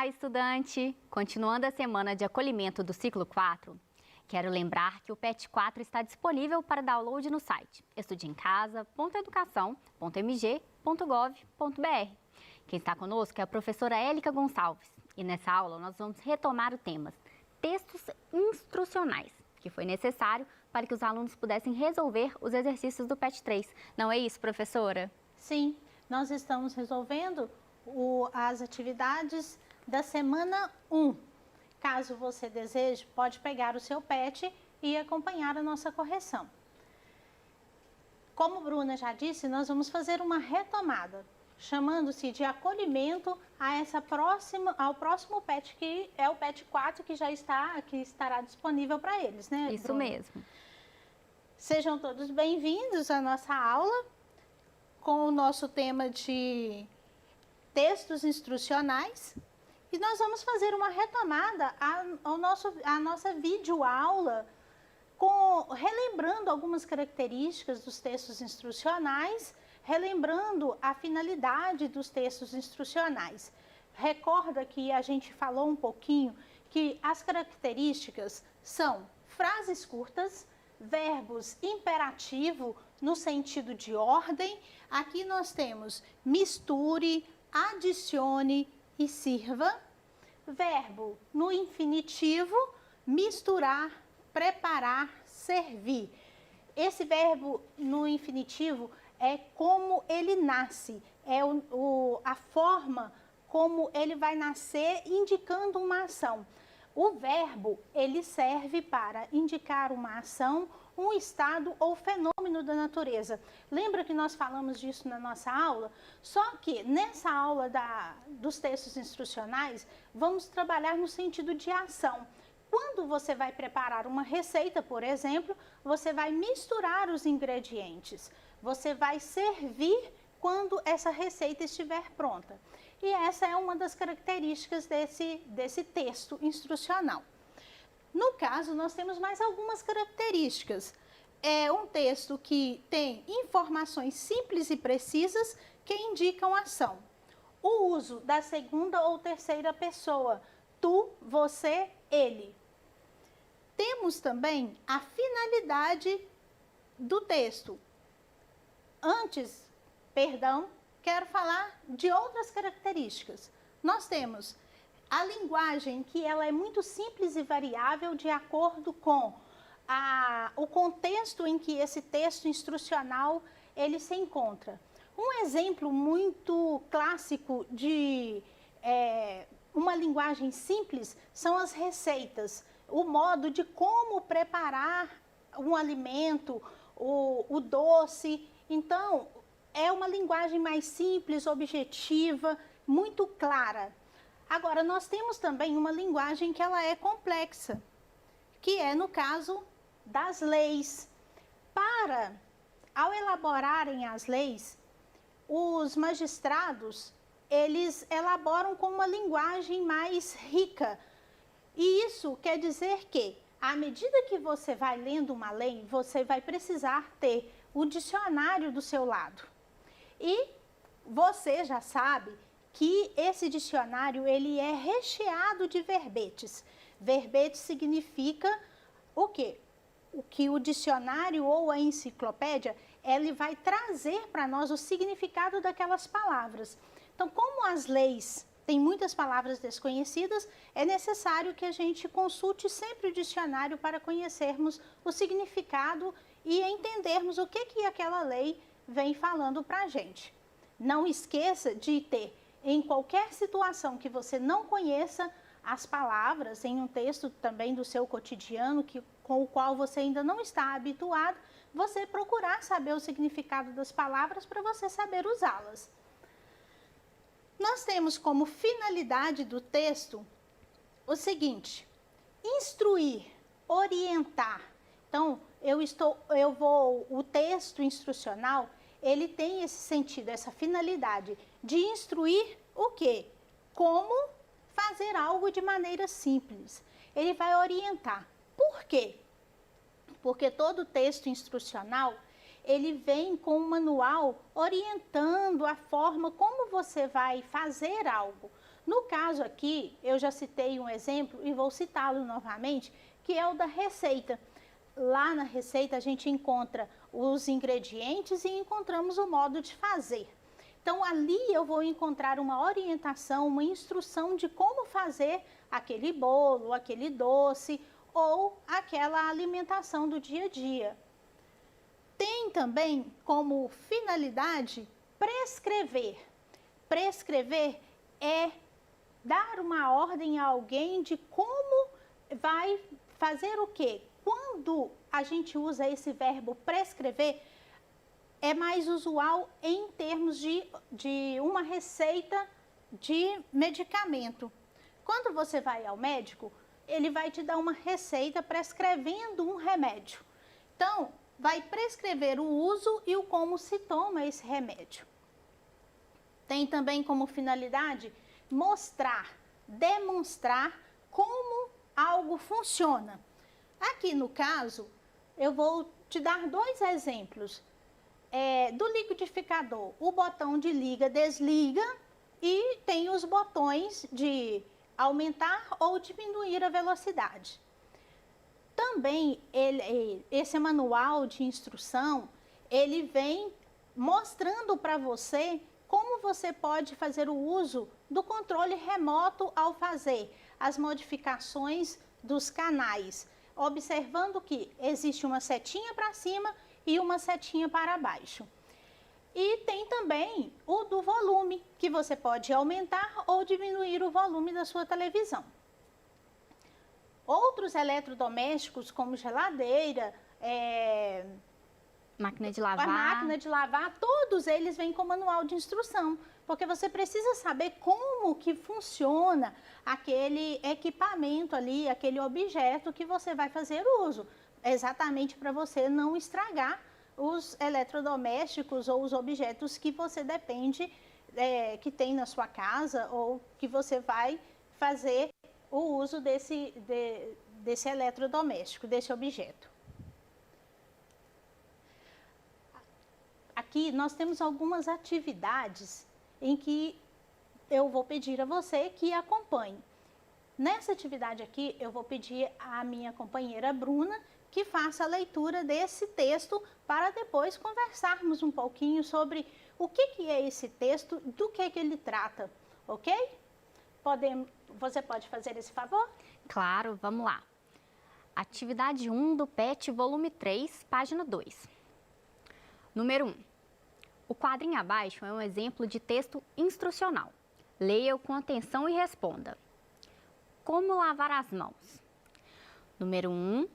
Olá, estudante! Continuando a semana de acolhimento do ciclo 4, quero lembrar que o PET 4 está disponível para download no site estudeemcasa.educação.mg.gov.br. Quem está conosco é a professora Élica Gonçalves e nessa aula nós vamos retomar o tema textos instrucionais, que foi necessário para que os alunos pudessem resolver os exercícios do PET 3. Não é isso, professora? Sim, nós estamos resolvendo as atividades da semana 1. Caso você deseje, pode pegar o seu PET e acompanhar a nossa correção. Como Bruna já disse, nós vamos fazer uma retomada, chamando-se de acolhimento ao próximo PET, que é o PET 4, que estará disponível para eles, né, Isso Bruna? mesmo. Sejam todos bem-vindos à nossa aula com o nosso tema de textos instrucionais. E nós vamos fazer uma retomada à nossa videoaula, relembrando algumas características dos textos instrucionais, relembrando a finalidade dos textos instrucionais. Recorda que a gente falou um pouquinho que as características são frases curtas, verbos imperativo no sentido de ordem. Aqui nós temos misture, adicione e sirva. Verbo no infinitivo, misturar, preparar, servir. Esse verbo no infinitivo é como ele nasce, é a forma como ele vai nascer indicando uma ação. O verbo, ele serve para indicar uma ação, um estado ou fenômeno da natureza. Lembra que nós falamos disso na nossa aula? Só que nessa aula dos textos instrucionais, vamos trabalhar no sentido de ação. Quando você vai preparar uma receita, por exemplo, você vai misturar os ingredientes. Você vai servir quando essa receita estiver pronta. E essa é uma das características desse texto instrucional. No caso, nós temos mais algumas características. É um texto que tem informações simples e precisas que indicam ação. O uso da segunda ou terceira pessoa, tu, você, ele. Temos também a finalidade do texto. Quero falar de outras características. Nós temos a linguagem, que ela é muito simples e variável de acordo com o contexto em que esse texto instrucional ele se encontra. Um exemplo muito clássico de uma linguagem simples são as receitas, o modo de como preparar um alimento, o doce. Então, é uma linguagem mais simples, objetiva, muito clara. Agora, nós temos também uma linguagem que ela é complexa, que é no caso das leis. Ao elaborarem as leis, os magistrados, eles elaboram com uma linguagem mais rica. E isso quer dizer que, à medida que você vai lendo uma lei, você vai precisar ter o dicionário do seu lado. E você já sabe que esse dicionário ele é recheado de verbetes. Verbete significa o quê? O que o dicionário ou a enciclopédia, ele vai trazer para nós o significado daquelas palavras. Então, como as leis têm muitas palavras desconhecidas, é necessário que a gente consulte sempre o dicionário para conhecermos o significado e entendermos o que aquela lei vem falando para a gente. Não esqueça de ter, em qualquer situação que você não conheça as palavras, em um texto também do seu cotidiano, com o qual você ainda não está habituado, você procurar saber o significado das palavras para você saber usá-las. Nós temos como finalidade do texto o seguinte: instruir, orientar. Então, o texto instrucional, ele tem esse sentido, essa finalidade de instruir o quê? Como fazer algo de maneira simples. Ele vai orientar. Por quê? Porque todo texto instrucional, ele vem com um manual orientando a forma como você vai fazer algo. No caso aqui, eu já citei um exemplo e vou citá-lo novamente, que é o da receita. Lá na receita a gente encontra os ingredientes e encontramos o modo de fazer. Então ali eu vou encontrar uma orientação, uma instrução de como fazer aquele bolo, aquele doce ou aquela alimentação do dia a dia. Tem também como finalidade prescrever. Prescrever é dar uma ordem a alguém de como vai fazer o quê? Quando a gente usa esse verbo prescrever, é mais usual em termos de uma receita de medicamento. Quando você vai ao médico, ele vai te dar uma receita prescrevendo um remédio. Então, vai prescrever o uso e o como se toma esse remédio. Tem também como finalidade mostrar, demonstrar como algo funciona. Aqui no caso, eu vou te dar dois exemplos. Do liquidificador, o botão de liga, desliga e tem os botões de aumentar ou diminuir a velocidade. Também esse manual de instrução, ele vem mostrando para você como você pode fazer o uso do controle remoto ao fazer as modificações dos canais, observando que existe uma setinha para cima e uma setinha para baixo. E tem também o do volume, que você pode aumentar ou diminuir o volume da sua televisão. Outros eletrodomésticos, como geladeira, máquina de lavar. A máquina de lavar, todos eles vêm com manual de instrução, porque você precisa saber como que funciona aquele equipamento ali, aquele objeto que você vai fazer uso, exatamente para você não estragar os eletrodomésticos ou os objetos que você depende, que tem na sua casa ou que você vai fazer o uso desse eletrodoméstico, desse objeto. Aqui nós temos algumas atividades em que eu vou pedir a você que acompanhe. Nessa atividade aqui, eu vou pedir à minha companheira Bruna que faça a leitura desse texto para depois conversarmos um pouquinho sobre o que é esse texto, do que ele trata, ok? Você pode fazer esse favor? Claro, vamos lá. Atividade 1 do PET, volume 3, página 2. Número 1. O quadrinho abaixo é um exemplo de texto instrucional. Leia-o com atenção e responda. Como lavar as mãos? Número 1.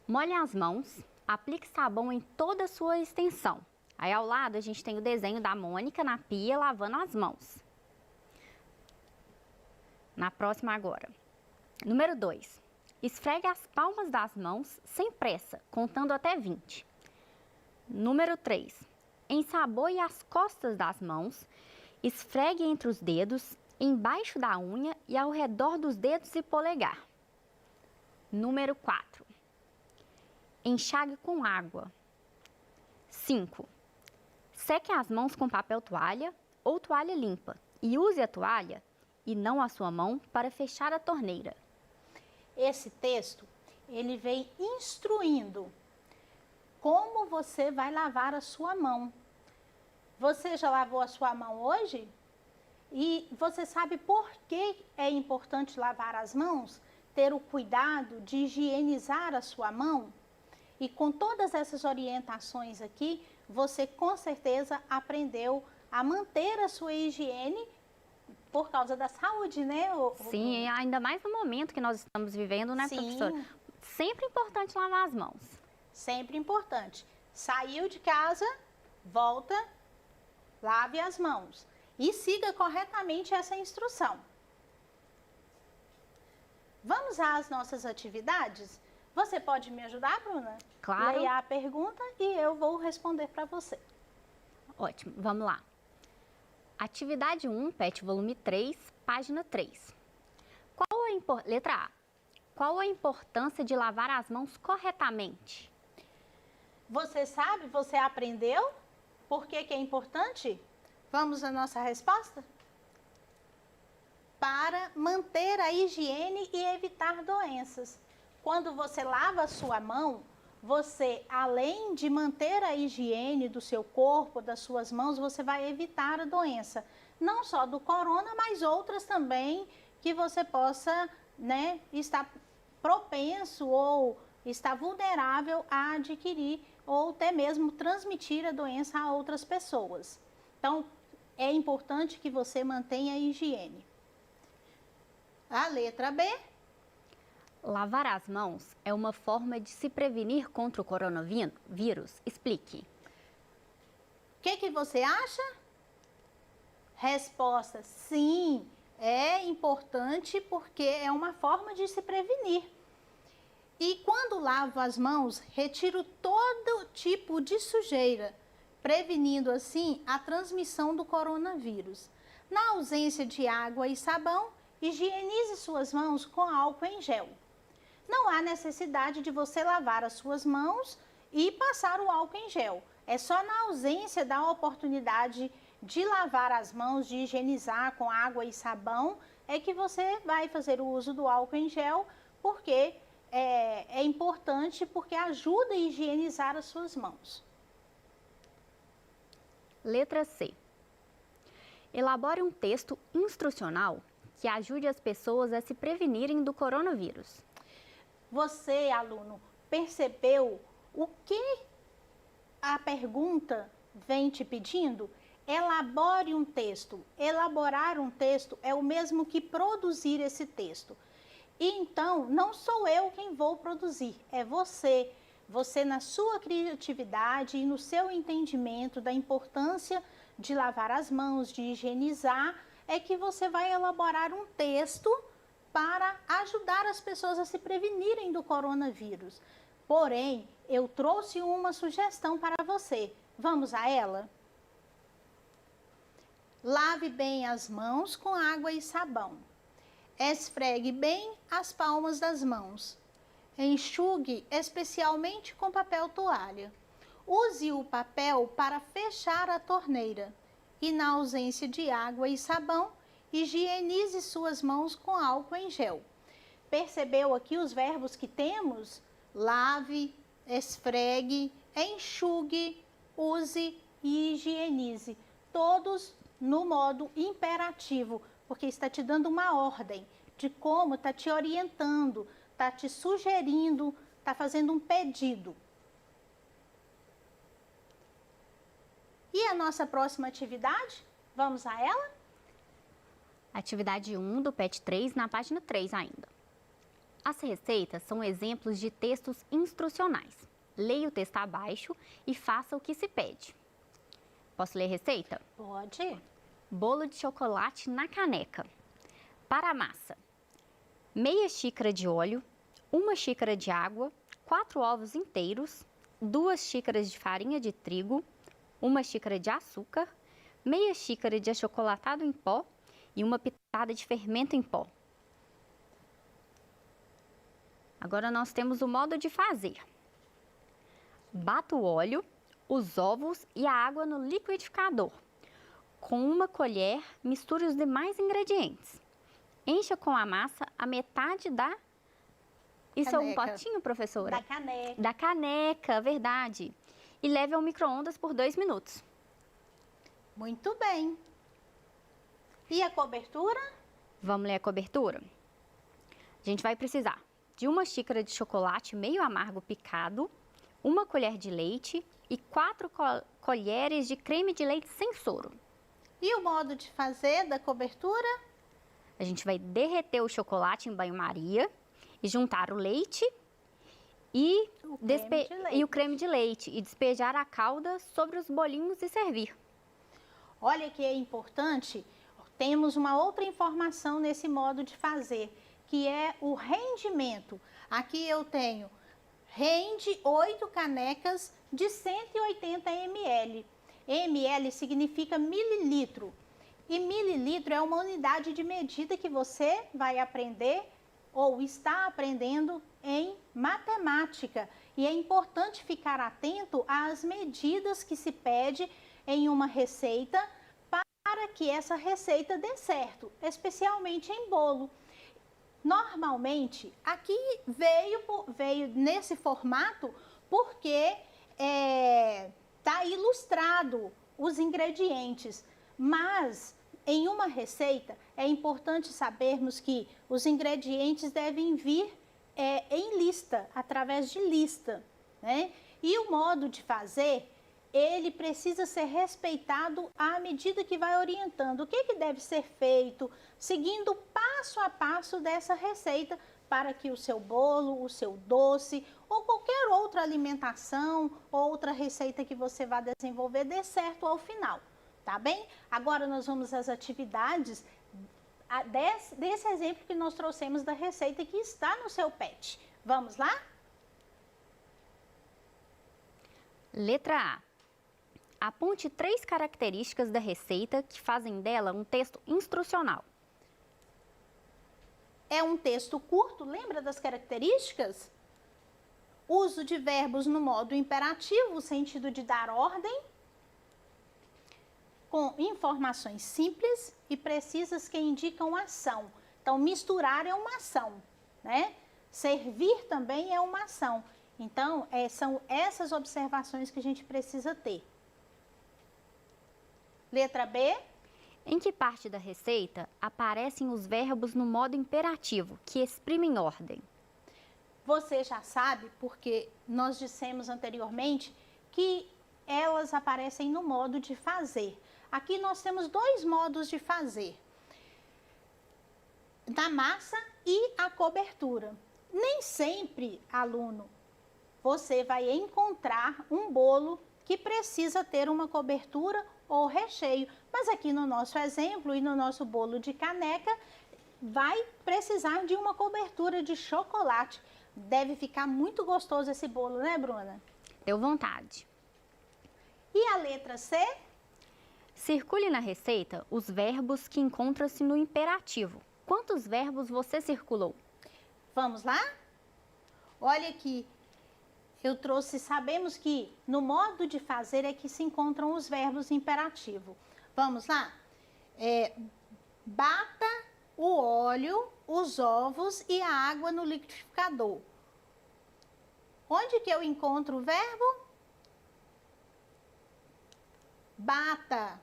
Molhe as mãos, aplique sabão em toda a sua extensão. Aí ao lado a gente tem o desenho da Mônica na pia lavando as mãos. Na próxima agora. Número 2. Esfregue as palmas das mãos sem pressa, contando até 20. Número 3. Ensaboe as costas das mãos, esfregue entre os dedos, embaixo da unha e ao redor dos dedos e polegar. Número 4. Enxague com água. 5. Seque as mãos com papel toalha ou toalha limpa e use a toalha e não a sua mão para fechar a torneira. Esse texto, ele vem instruindo como você vai lavar a sua mão. Você já lavou a sua mão hoje? E você sabe por que é importante lavar as mãos? Ter o cuidado de higienizar a sua mão? E com todas essas orientações aqui, você com certeza aprendeu a manter a sua higiene por causa da saúde, né? Sim, ainda mais no momento que nós estamos vivendo, né, professora? Sempre importante lavar as mãos. Sempre importante. Saiu de casa, volta, lave as mãos. E siga corretamente essa instrução. Vamos às nossas atividades? Você pode me ajudar, Bruna? Claro. Leia a pergunta e eu vou responder para você. Ótimo, vamos lá. Atividade 1, PET volume 3, página 3. Letra A. Qual a importância de lavar as mãos corretamente? Você sabe? Você aprendeu? Por que que é importante? Vamos à nossa resposta? Para manter a higiene e evitar doenças. Quando você lava a sua mão, você, além de manter a higiene do seu corpo, das suas mãos, você vai evitar a doença. Não só do corona, mas outras também que você possa, né, estar propenso ou estar vulnerável a adquirir ou até mesmo transmitir a doença a outras pessoas. Então, é importante que você mantenha a higiene. A letra B. Lavar as mãos é uma forma de se prevenir contra o coronavírus? Explique. O que você acha? Resposta: sim, é importante porque é uma forma de se prevenir. E quando lavo as mãos, retiro todo tipo de sujeira, prevenindo assim a transmissão do coronavírus. Na ausência de água e sabão, higienize suas mãos com álcool em gel. Não há necessidade de você lavar as suas mãos e passar o álcool em gel. É só na ausência da oportunidade de lavar as mãos, de higienizar com água e sabão, é que você vai fazer o uso do álcool em gel, porque é importante, porque ajuda a higienizar as suas mãos. Letra C. Elabore um texto instrucional que ajude as pessoas a se prevenirem do coronavírus. Você, aluno, percebeu o que a pergunta vem te pedindo? Elabore um texto. Elaborar um texto é o mesmo que produzir esse texto. E então, não sou eu quem vou produzir, é você. Você, na sua criatividade e no seu entendimento da importância de lavar as mãos, de higienizar, é que você vai elaborar um texto para ajudar as pessoas a se prevenirem do coronavírus. Porém, eu trouxe uma sugestão para você. Vamos a ela? Lave bem as mãos com água e sabão. Esfregue bem as palmas das mãos. Enxugue especialmente com papel toalha. Use o papel para fechar a torneira. E na ausência de água e sabão, higienize suas mãos com álcool em gel. Percebeu aqui os verbos que temos? Lave, esfregue, enxugue, use e higienize. Todos no modo imperativo, porque está te dando uma ordem de como, está te orientando, está te sugerindo, está fazendo um pedido. E a nossa próxima atividade? Vamos a ela? Atividade 1 do PET 3, na página 3 ainda. As receitas são exemplos de textos instrucionais. Leia o texto abaixo e faça o que se pede. Posso ler a receita? Pode. Bolo de chocolate na caneca. Para a massa: meia xícara de óleo, 1 xícara de água, 4 ovos inteiros, 2 xícaras de farinha de trigo, 1 xícara de açúcar, meia xícara de achocolatado em pó e 1 pitada de fermento em pó. Agora nós temos o modo de fazer. Bata o óleo, os ovos e a água no liquidificador. Com 1 colher, misture os demais ingredientes. Encha com a massa a metade da... Isso é um potinho, professora? Da caneca. Da caneca, verdade. E leve ao micro-ondas por 2 minutos. Muito bem. E a cobertura? Vamos ler a cobertura? A gente vai precisar de 1 xícara de chocolate meio amargo picado, 1 colher de leite e 4 colheres de creme de leite sem soro. E o modo de fazer da cobertura? A gente vai derreter o chocolate em banho-maria e juntar o leite e o creme de leite e despejar a calda sobre os bolinhos e servir. Olha que é importante, temos uma outra informação nesse modo de fazer, que é o rendimento. Aqui eu tenho, rende 8 canecas de 180 ml. ml significa mililitro. E mililitro é uma unidade de medida que você vai aprender ou está aprendendo em matemática. E é importante ficar atento às medidas que se pede em uma receita para que essa receita dê certo, especialmente em bolo. Normalmente, aqui veio nesse formato porque está ilustrado os ingredientes, mas em uma receita é importante sabermos que os ingredientes devem vir em lista, através de lista, né? E o modo de fazer, ele precisa ser respeitado à medida que vai orientando o que deve ser feito, seguindo passo a passo dessa receita para que o seu bolo, o seu doce ou qualquer outra alimentação, outra receita que você vá desenvolver dê certo ao final, tá bem? Agora nós vamos às atividades desse exemplo que nós trouxemos da receita que está no seu PET. Vamos lá? Letra A. Aponte 3 características da receita que fazem dela um texto instrucional. É um texto curto, lembra das características? Uso de verbos no modo imperativo, o sentido de dar ordem, com informações simples e precisas que indicam ação. Então, misturar é uma ação, né? Servir também é uma ação. Então, são essas observações que a gente precisa ter. Letra B. Em que parte da receita aparecem os verbos no modo imperativo, que exprimem ordem? Você já sabe, porque nós dissemos anteriormente que elas aparecem no modo de fazer. Aqui nós temos 2 modos de fazer, da massa e a cobertura. Nem sempre, aluno, você vai encontrar um bolo que precisa ter uma cobertura ou recheio, mas aqui no nosso exemplo e no nosso bolo de caneca, vai precisar de uma cobertura de chocolate. Deve ficar muito gostoso esse bolo, né, Bruna? Deu vontade. E a letra C? Circule na receita os verbos que encontram-se no imperativo. Quantos verbos você circulou? Vamos lá? Olha aqui, eu trouxe, sabemos que no modo de fazer é que se encontram os verbos imperativos. Vamos lá? Bata o óleo, os ovos e a água no liquidificador. Onde que eu encontro o verbo? Bata.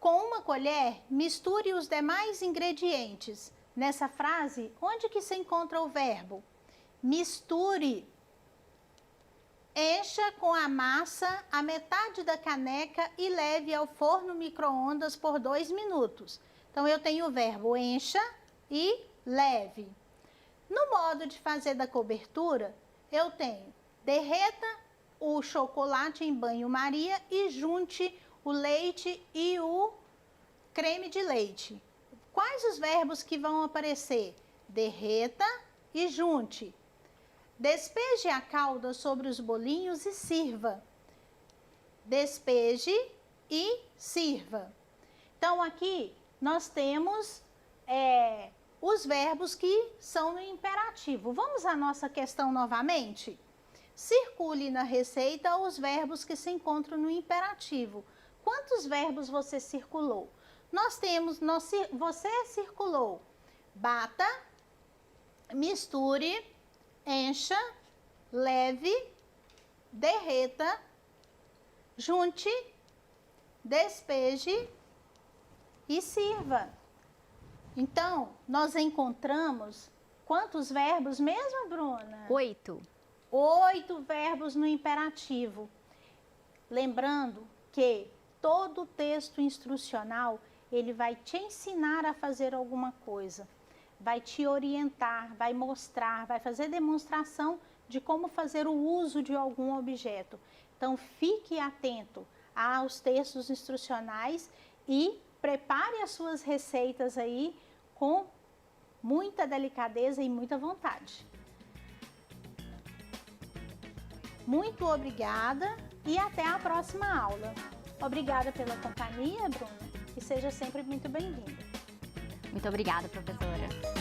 Com uma colher, misture os demais ingredientes. Nessa frase, onde que se encontra o verbo? Misture. Encha com a massa a metade da caneca e leve ao forno micro-ondas por 2 minutos. Então, eu tenho o verbo encha e leve. No modo de fazer da cobertura, eu tenho derreta o chocolate em banho-maria e junte o leite e o creme de leite. Quais os verbos que vão aparecer? Derreta e junte. Despeje a calda sobre os bolinhos e sirva. Despeje e sirva. Então, aqui nós temos os verbos que são no imperativo. Vamos à nossa questão novamente? Circule na receita os verbos que se encontram no imperativo. Quantos verbos você circulou? Você circulou bata, misture, encha, leve, derreta, junte, despeje e sirva. Então, nós encontramos quantos verbos mesmo, Bruna? 8. 8 verbos no imperativo. Lembrando que todo texto instrucional, ele vai te ensinar a fazer alguma coisa, vai te orientar, vai mostrar, vai fazer demonstração de como fazer o uso de algum objeto. Então, fique atento aos textos instrucionais e prepare as suas receitas aí com muita delicadeza e muita vontade. Muito obrigada e até a próxima aula. Obrigada pela companhia, Bruna, e seja sempre muito bem-vinda. Muito obrigada, professora.